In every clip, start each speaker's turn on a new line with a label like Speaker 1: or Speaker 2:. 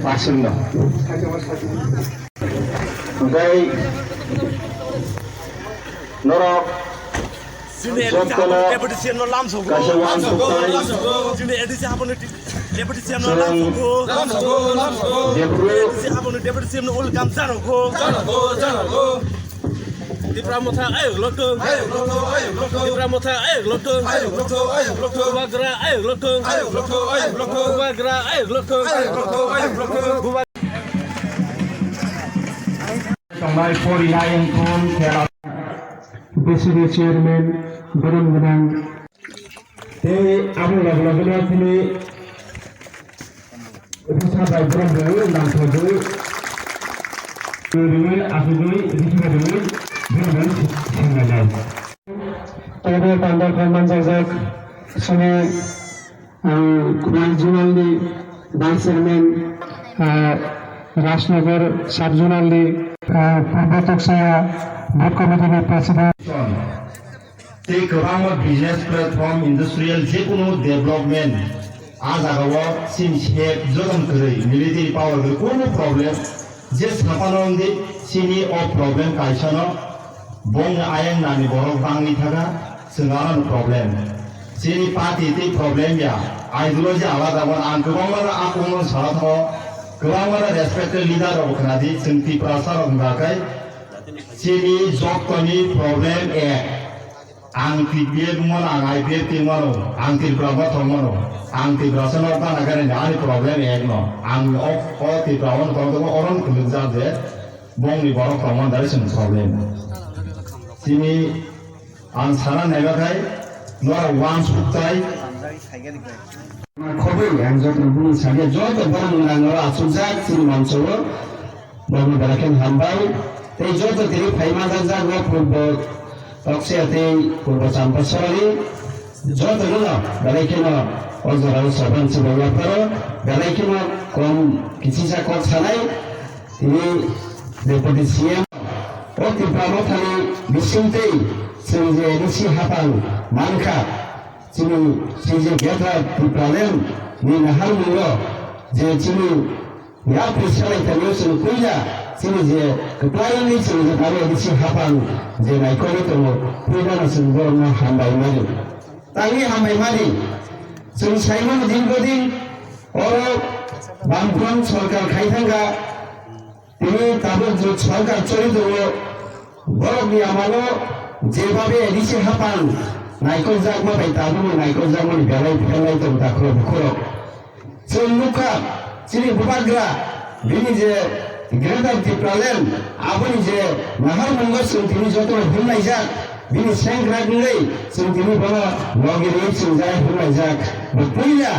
Speaker 1: Maksudnya, Gay Norok Joktola Kasyawan Sukai
Speaker 2: Dipramotha ayo lokong Dipramotha ayo lokong Bubagra ayo lokong Bubagra ayo lokong
Speaker 3: Sampai Porilayan pun Deputy Chairman Berang-berang Abu lagu-lagu ini Itu sampai berang-berang dan tujuh Dulu aku dulu dulu Berang singalan Tadi tanda kaman jajak Sini Regional di Vice Chairman Rajnagar Sub-Zonal di Purbatok saya Board Committee President
Speaker 1: Take around business platform industrial যেকোনো development আজ আগাও scene shape জগন করে military power কোনো problem যে সাপানন্দে সিনি অ problem কাইসানো বং আয়ং নানি বড় বাংনি থাকা সঙ্গানো problem সিনি party তে problem ya ideology আলাদা বন আন গোবাংমারা আকমন Sarath গোবাংমারা respected leader of খানাদি সিনতি প্রাসার অঙ্গাকাই Sini জকনি problem A Ang tibiar mana, ang IPR timano, ang tibrama tomano, ang tibrasan orang agar ni problem ekno, ang tibrawan kalau orang keluar je, bong ni baru kaman dari sini problem. Sini ang sana nega kai, luar uang sukai.
Speaker 3: Kopi yang jatuh bunyi saja jatuh barang orang asumsak sini mansur, baru berakan hambai, tapi jatuh tiri payah jajak gua Toksiyati purba sampai sore, jauh dulu, balai kena, orang orang saban sebagai apa, balai kena kom kisah kok sanai, ini deputi siam, di pramu thani bisunte, sehingga edisi hafal, mangka, sehingga kita di pramu, ni nahal mulu, jadi ya perisai terus kuya. Sini je kepala ini sini baru edisi hafal je naik kau itu pernah sebelum hambai mari. Tapi hambai mari, sini saya mau din orang bangkuan सरकार खाइथांगा ini tabur जो सरकार चोरी तो borok ni amalo যেভাবে edisi hafal naik kau jag mau bayi tabur naik kau jag mau belai tu tak kerok. Semuka sini bubagra ini je Gerada di problem, apa ni je mahal mungkin sentini jatuh hulai jak, bini sengkrak nilai sentini bawa lagi ni senjata hulai jak, berpula,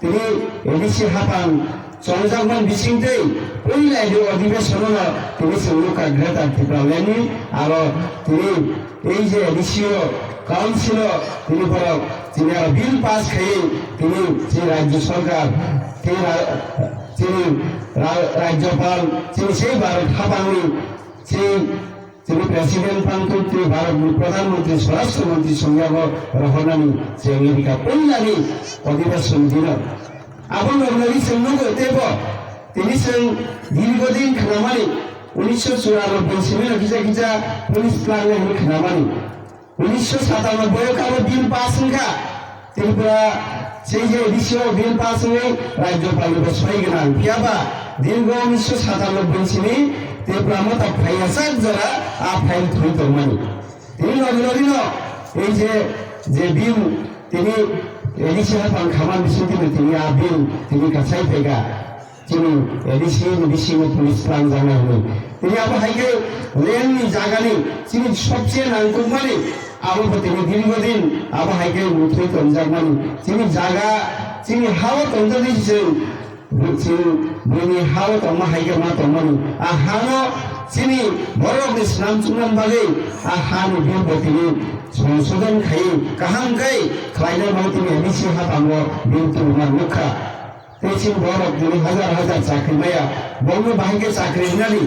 Speaker 3: ini edisi hafal, sonjak man bising tei, pula itu adidas semua, ini semua gerada di problem ni, alo ini je edisi council, ini bawa, ini bill pass kaya, ini si Rajya Sarkar, ini রাজ্যপাল তিনি সেই ভারত হাবানি তিনি president পান্তুত্রী Bharat প্রধানমন্ত্রী স্বরাষ্ট্রমন্ত্রী সঙ্গে রহনানি যে America পইলানি অধিবেশন দিন আবন নবী সঙ্গ দেব তিনি দীর্ঘদিন খানামানি 1994 সিমের কিজা পুলিশ প্লানে খানামানি 1997 কালো বিল পাস হঙ্কা ত্রিপুরা সেই যে এডিসিও বিল পাস হয়ে রাজ্যপাল বসাই গেলাম কিয়াবা দীর্ঘ 1997 সিনি ত্রিপুরা মত ফাইয়াসাক যারা আ ফাইল থই দমানি তিনি নদিন এই যে বিল তিনি এডিসিও পান খামান বিসুতি তিনি আ বিল তিনি কাছাই ফেগা তিনি এডিসিও পুলিশ প্লান জানা হলো তিনি আবো হাইকে লেননি জাগানি তিনি সবচেয়ে নাংকুমানি আবো তিনি দীর্ঘদিন আবো হাইকে মুথই তঞ্জামানি তিনি জাগা তিনি হাওয়া তঞ্জাদিছেন তিনি হাওয়া তমা হাইকে মা তমানি আ হানো তিনি বড় ইসলাম চুনাম বাগে আ হানো বিল তিনি সংশোধন খাই কাহাম গাই খাইনা মা তিনি এডিসি হাতামো বিল তুমা মুখা তেছিন বড় তিনি হাজার চাকরি মায়া বড় বাহিকে চাকরি নানি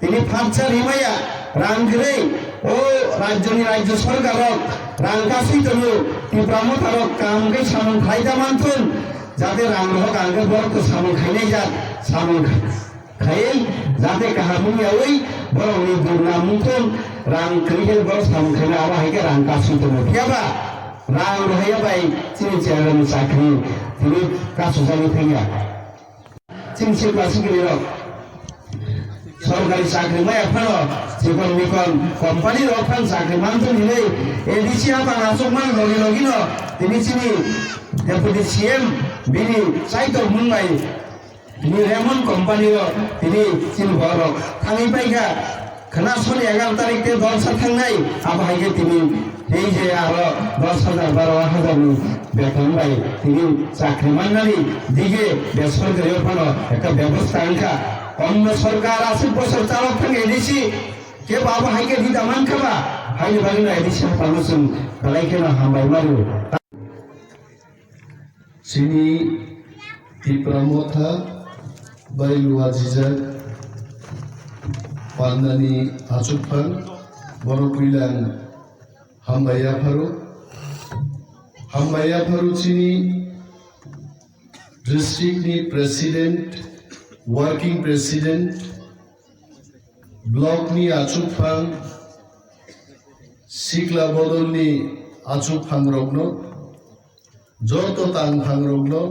Speaker 3: তিনি ফাঁচা রিমায়া রাংগ্রে ও রাজ্য সরকার রাংকাসি তনু ত্রিপুরা মতারক কামকে সামন খাইদা মানতুন जाते राम लोग आगे बढ़ तो सामने खाने जा सामने खाए जाते कहा मुझे वही बड़ा उन्हें दूरना मुझे राम कहीं बड़ा सामने खाने आवा है कि राम का सूत्र में क्या बा राम रहे भाई चिन्ह चेहरे में साखरी फिर का सुसाइड फेंगा चिन्ह से क्लासिक ले लो सरकारी चाकरी में अपना जीवन निकल कंपनी रखन चाकरी मान तो मिले एडीसी आप आसुक मान लोगी नो तिनी चिनी डेपुटी सीएम बिनी साइट मुंबई नि रेमन कंपनी रो तिनी चिन बरो थांगी पाइगा खना सोनी 11 तारिख के 10 थांनाय अब हाइगे तिनी এই যে আরো 10,000 12,000 নি বেতন পাই তিনি চাকরি মাননানি দিকে বেসরকারি ওখানে একটা ব্যবস্থা আনকা অন্য সরকার আছে বছর চালক থেকে এডিসি কে বাবা হাইকে দিদা মান খাবা হাইনি বাগি না এডিসি পারমিশন কালাইকে না হামবাই মারু
Speaker 4: Sini di Pramotha Bailuwa Jijak Pandani Acupan Borokuilang Hambaya Faru Sini District ni President Working President Block ni Acupan Sikla Bodol ni Acupan Rogno Joto Tangthang Rogno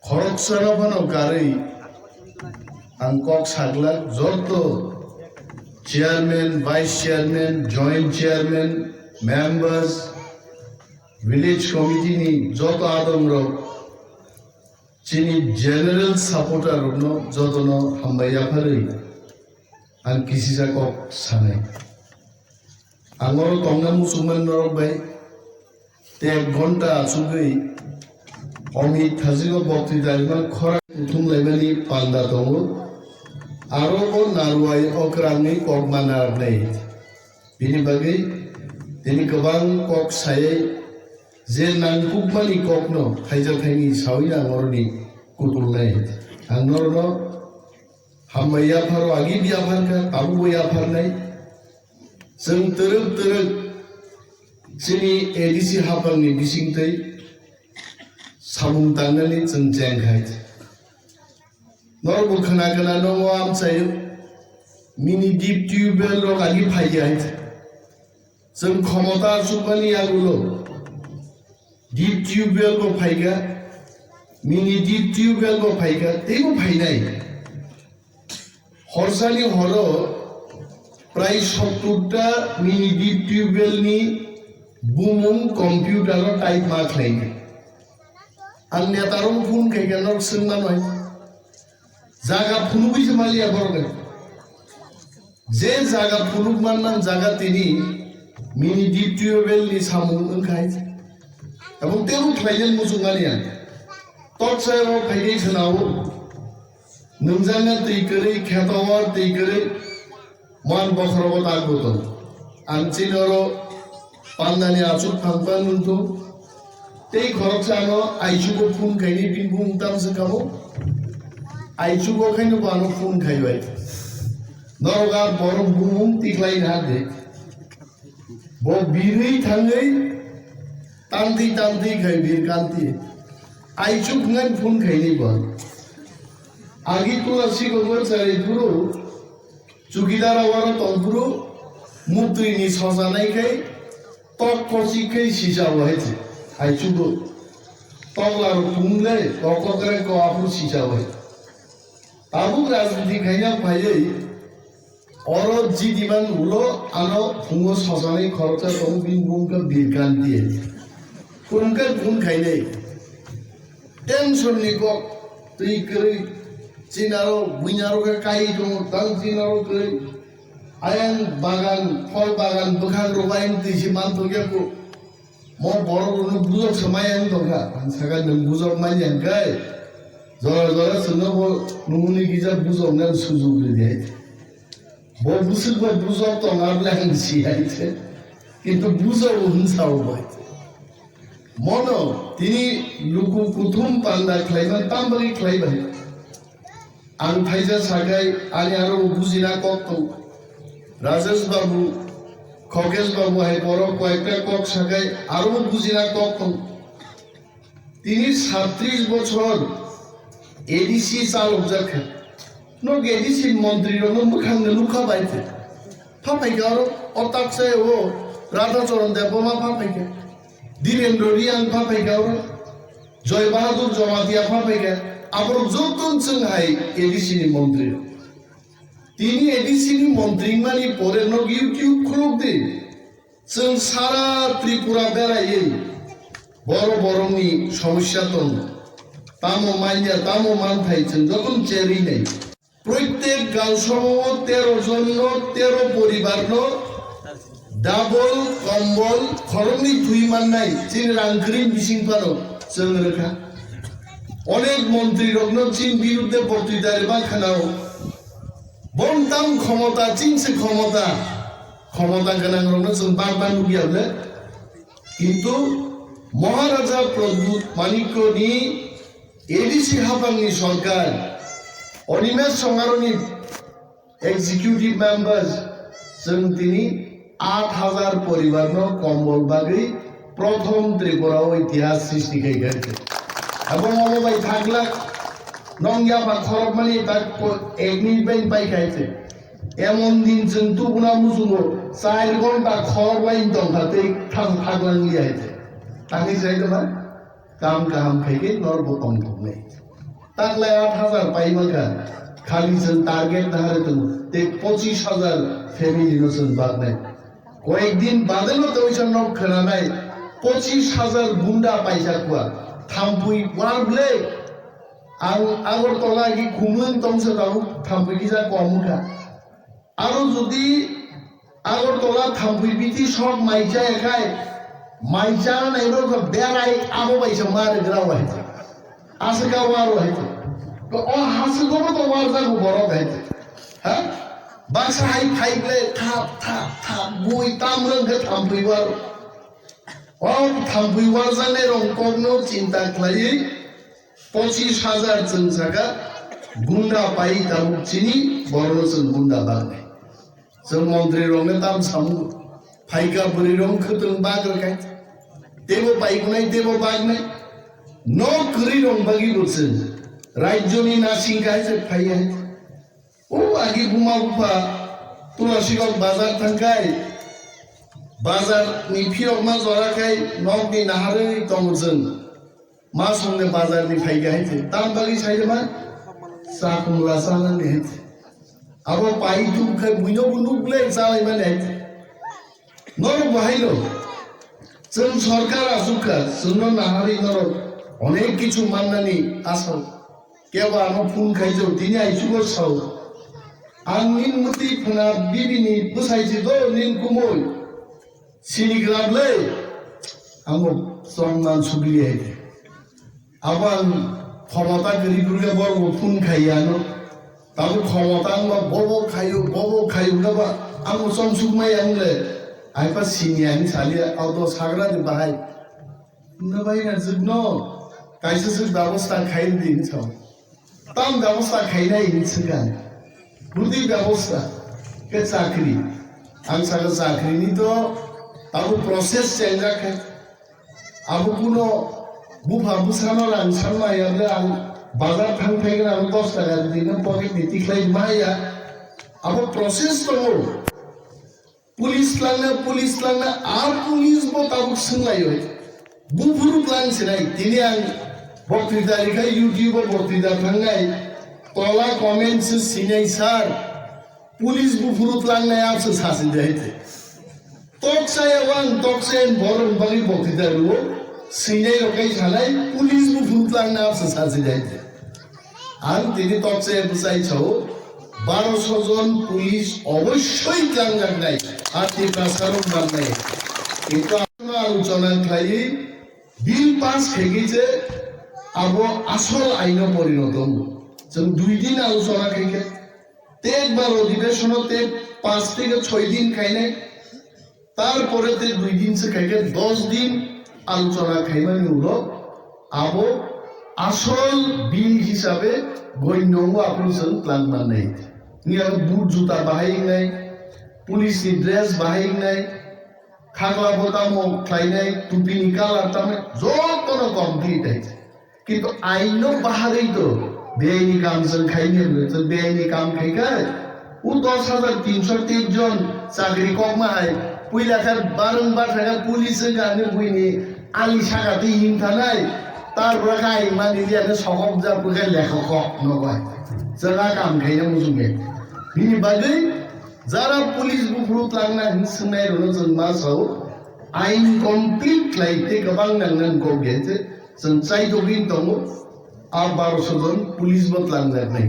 Speaker 4: Khoroksarabano Gari Angkok Sagla Joto Chairman, Vice Chairman, Joint Chairman, Members, Village Committee ni Joto Adam Rog Chini General Supporter Rogno Joto no Hambaya Phari Ang Kisisa Kok Sanai Angoro Tonga Musuman Rog Bai এক ঘন্টা আসুগৈ অমিত থাজিগো বক্তৃতাইমান খরা প্রথম লাইমানি পালদা দङ आरो नारुवाय अक्रांनि कक मानारनाय बिनि बागै दिनै गोबां कक सायै जे नांगुमानि ककनो थाइजाथायनि सावै आंगरनि कुटुलनाय आंगरनो हामबाया फारो आगि बियाफारखा आबु बियाफारनाय जों तरक जोंनि एडिसि हाफांनि बिसिंथै साबुं दांनानै जों जेंखाय नरबो खोनागोना दङ आमसायो मिनि डिप टिउबवेल रग आगि फाइयाय जों क्षमता सुपानि आगुलो डिप टिउबवेल बो फाइगा मिनि डिप टिउबवेल बो फाइगा तेबो फाइनाय हरसानि हरो प्राय 70टा मिनि डिप टिउबवेल नि बुमुं कम्पिउटार टाइप मा खालायनो आंनिया तारं फुन खायगानो सोंना नय जागा फुनुबैसो मालिया बरगोन जे जागा फुनुक माननान जागा तिनि मिनि डिप टिउबवेल नि सामुं ओंखाय এবং তেও খাইলেন मुजुङानिया तत्सायाव फाइदै खोनावो नोंजाना दैगोरै खेतावार दैगोरै मान बखरबत आगबोतन आनचिनरो पान्दानि आचुक फांपान नुतो तै खरकसानो आइचुको फुन खाइनि बिनबुं तामसो खाबो आइचुको खाइनो बानो फुन खाइबाय नरगा बर बुमुं तिख्लाइन हादे बो बिरै थाङै तान्ति खाइ बिरकान्ति आइचुक ngन फुन खाइनि बा आगि तुलासी गोबर सारे पुरो चुकिदार वारो तंपुरो मुत्रिनि सजानायखाय तक खसिखै सिजाबाय आइचुको तगलारो फुंले तककरे कआफु सिजाबाय आबु राजनीति खाइना फायै अर जिदिमान उलो आनो फुङो सजानाय खरचा दं बिन बुंका बिरकान्ति कुनका फुन खाइनै टेंशननि ग तैकरै चिनारो बुइनारो काई दं तां चिनारो कै आयन बागान फल बागान बखान रोबाइन तिसि मानथगेको म बरनो बुजक समायन दंगा सागा नों बुजक मानियानखाय जरा सोनो ब नुनि गिजा बुजक नान सुजुग दे ब बुसुलबा बुजक तंगारला सियाइছে কিন্তু बुजक हुनसावबाय मनो तिनि लुकु कुथुम पान्दा ख्लाइमान तामबारि ख्लाइबाय आं थाइजा सागाय आनि आरो बुजिना कक्तो राजेश बाबू खगेश बाबू हाय बर कयेकटा कक सागाय आरो बुजिना कक्तो তিনি 37 বছর এডিসি চালক যাকে নক এডিসি মন্ত্রী মোখানে লুকা বাইতে ফাফাইকে আরো অতাকসে ও রাধাচরণ দেবমা ফাফাইকে ধীরেন্দ্র রিয়াং ফাফাইকে আরো জয় বাহাদুর জমাতিয়া ফাফাইকে আবার যতন চংহাই এডিসি মন্ত্রী তিনি এডিসি মন্ত্রী মানে পরে নক ইউটিউব খুলুক দে जों सारा त्रिपुरा बेरायै बर' बर'नि समस्या दं तामो माइया तामो मानथाय जों যখন চেরি নেই প্রত্যেক গাঁওসমূহ 13 জন 13 পরিবার ডাবল কম্বল খরমনি দুই মাননাই চিন রাংক্রিম বিসিং পারো जों রোখা অনেক মন্ত্রী রত্ন চিন বিরুদ্ধে বক্তৃতার বাখানাও বন্তাম ক্ষমতা চিনছে ক্ষমতা ক্ষমতা গোনাं রত্ন जों বারবার নুগিয়াবলে কিন্তু মহারাজা প্রদ্যুৎ মানিক্যনি এডিসি হাফাংনি সরকার অনিমেষ সমারণী এক্সিকিউটিভ মেম্বার্স जों তিনি 8000 পরিবার কম্বল বাগৈ প্রথম ত্রিপুরা ইতিহাস সৃষ্টি খাইছে এবং অমবাই থাকলা নংয়া বা খরব মানে তাক 1 মিনিট পাই খাইছে এমন দিন जों তুগুনা মুজুনো 4 ঘন্টা খরব লাইন দংখাতে থাকলাং লিয়াইছে তাকে চাইতো না কাম কাম খাইকে নরব কম নেই তাকলাই 8000 পাইমাকা খালি जों টার্গেট ধারে তো 25000 ফ্যামিলি নসন বাদ নাই কয়েকদিন বাদেলো তো ওই জন্য খেলা নাই 25000 গুন্ডা পাইসা কুয়া থামপুই ওয়ারবলে আগরতলা কি ঘুমন তংসে দাও থামপুই যা কমকা আরো যদি আগরতলা থামপুই বিতি সব মাইজা একাই মাইজা নাইরো বেড়াই আবো বাইসা মারে গ্রাও হইছে আসকা ওয়ারো হইছে তো ও হাসগো তো ওয়ার যাগো বড় হইছে হ্যাঁ বাসা হাই ফাইলে থাপ থাপ থাপ বই তামরং কে থামপুই ওয়ার ও থামপুই ওয়ার জানে রং কগনো চিন্তা খাই 25000 जों जागा गुंडा पाई दाम चिनी बरनो जों गुंडा बानाय जों मन्त्रि रंने दाम सामु फाइका बुरि रं खतों बाग्रखाय देबो बाइगनाय देबो बागनाय न करि रं बागि बोसों राज्यनि नासिंगाय जे फाइया ओ आगि बुमा बुफा तुलसीगाव बाजार थांगाय बाजार नि फिरक मा जराखाय नगनि नाहारै दं जों मा संने बाजार नि फाइगा है दाम बागि साइड मा साकुमला साना ने अब पाई तू के बुनो बुनुगले जाय माने नर बहाइलो जों सरकार आसुका जोंनो नाहारि नर अनेक किछु माननानि आसाव केबा आनो फुन खाइजो दिनि आइसुगो साव आंनि मति फना बिबिनि बुसाइजि दो निन कुमोय सिनिग्राबले आंगो सम्मान सुबिले আবার ক্ষমতা গরিবুরকে বড় ফোন খাইয়ানো তারপর ক্ষমতা আমরা বড় খাইও না আমি সমসুকমাই আনলে আইপা সিনিয়ানি সালিয়া আউট সাগরা দি বাহাই না ভাই না জন্য কাইসে সে ব্যবস্থা খাইল দিন ছাও তাম ব্যবস্থা খাইনাই নিছগান বুদ্ধি ব্যবস্থা কে চাকরি আং সাগা চাকরি নি তো তারপর প্রসেস চেঞ্জ রাখে আবু কোনো बुफा बुसानो रां सानमायाबो आं बाजार थांफैगोन आं 10 टाका दिनो पकेट नि तिख्लाय माया अब प्रसेस दङ पुलिस लांना आर पुलिस बो ताबुक सोंलायो बुफुरु लांसिनाय दिनै आं बक्तृतारिखा इउटिउबाव बक्तृता थांनाय तला कमेन्ट्स सिनाय सार पुलिस बुफुरु लांनाय आसो सासे जायते तकसायान बरन बागि बक्तृतारु सिने रोकै छालाई पुलिस बुफुरु लांना आसो सासे जायते आं दिनै तकसाया बुसाइ छौ 1200 জন পুলিশ অবশ্যই লাংনাय আতি কাসারম বানায় কিন্তু আলোচনা খাই বিল পাস খেগিছে আবো আসল আইন পরিণত जों 2 দিন আলোচনা খাইকে একবার অধিবেশনতে 5 থেকে 6 দিন খাইনে তারপরে 2 দিন সে খাইকে 10 দিন আলোচনা খাইমানি হলো আবো আসল বিল হিসাবে গণ্য আপনজন প্ল্যান বানাই নিয়া বুট জুতা বাহাই নাই পুলিশ ড্রেস বাহাই নাই খাগলা বোতামো খাইনাই টুপিনি কালার তামে যতনো কমপ্লিট আছে কিন্তু আইনও বাহারেই তো বেআইনি কাম जों খাইনি তো বেআইনি কাম খাইখায় ও 10,303 জন চাকরি কমায় পুইলাখার বারংবার থাকা পুলিশের গানে বুইনি আলি সাগাতে হিম থানায় তারপরে গাই মানি দিয়ে সকম যা বুঝে লেখক নয় যারা কাম খাইনা মুজুগে বিনি বাদে যারা পুলিশ बुफ्रु लांना हिंसनाय रनो जों मासाव आइन कमप्लिट लाइते गोबां नांगोन गबेजे जों चाइदगिन दङ आ 1200 जन पुलिस बदलांनाय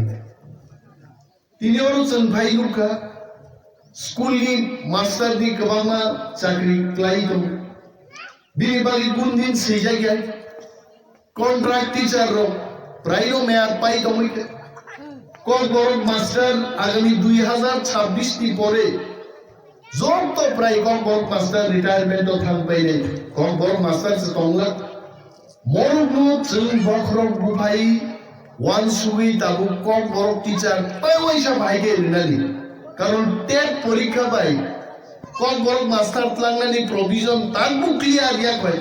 Speaker 4: तिनि अरु जों फाइलुका स्कुलनि मास्टारनि गोबाङा चाकरि क्लाइ दं बिनि बागै गुनदिन सैजाय कन्ट्राक्ट टीचार रो प्राइनो मेयार पाइ दङ कल बरफ मास्टर आगामी 2026 नि परे जब तो प्राय कल बरफ मास्टर रिटायरमेंट थांबाय नै कल बरफ मास्टर से तंगला मरनु जों बखरब बुफाई वान सुबि दाबु कल बरफ टीचार पैसा भाइगे रिनानि कारण टेट परीक्षा बाय कल बरफ मास्टर लांनानि प्रोविजन ताकबु क्लियर या कय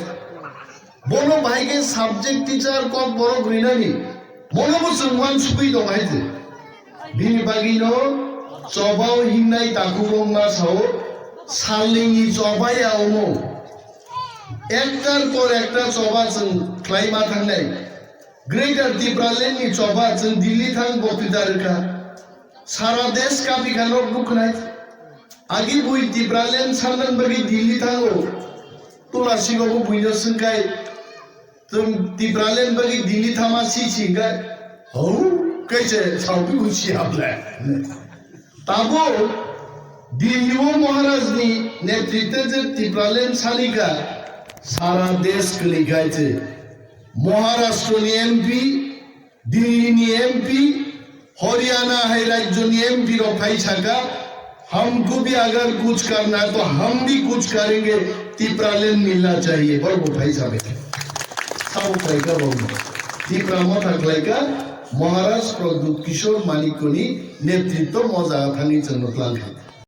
Speaker 4: बोनो भाइगे सब्जेक्ट टीचार कल बरफ रिनानि मनबो जों वान सुबि दं हायजे बिनि बागिनो चबाव हिंनाय दाखुबं मासाव सालिंनि चबायावनो एकटार पर एकटा चबा जों क्लाइमा थांनाय ग्रेटर दिब्रालेन्डनि चबा जों दिल्ली थां बक्तिदारखा सारा देश का बिखानो बुखनाय आगि बुइ दिब्रालेन्ड सानन बागि दिल्ली थांगो तुलासिगोबो बुइनो संगाय जों दिब्रालेन्ड बागि दिल्ली थामा सिसिगाय हौ कैसे साउथी खुशी आपले ताबो दिल्लीओ महाराज नि नेतृत्व जे तिब्रालेन सालिका सारा देश के लिखाय छे महाराष्ट्र नि एमपी दिल्ली नि एमपी हरियाणा है राज्य नि एमपी रो भाई छका हमको भी अगर कुछ करना है तो हम भी कुछ करेंगे तिब्रालेन मिलना चाहिए बड़ो भाई साहब साउथ लाइका बोल तिब्रामा थाकलाइका महाराज प्रद्युत किशोर मानिकनि नेतृत्व मजा थांनि जों लांखाय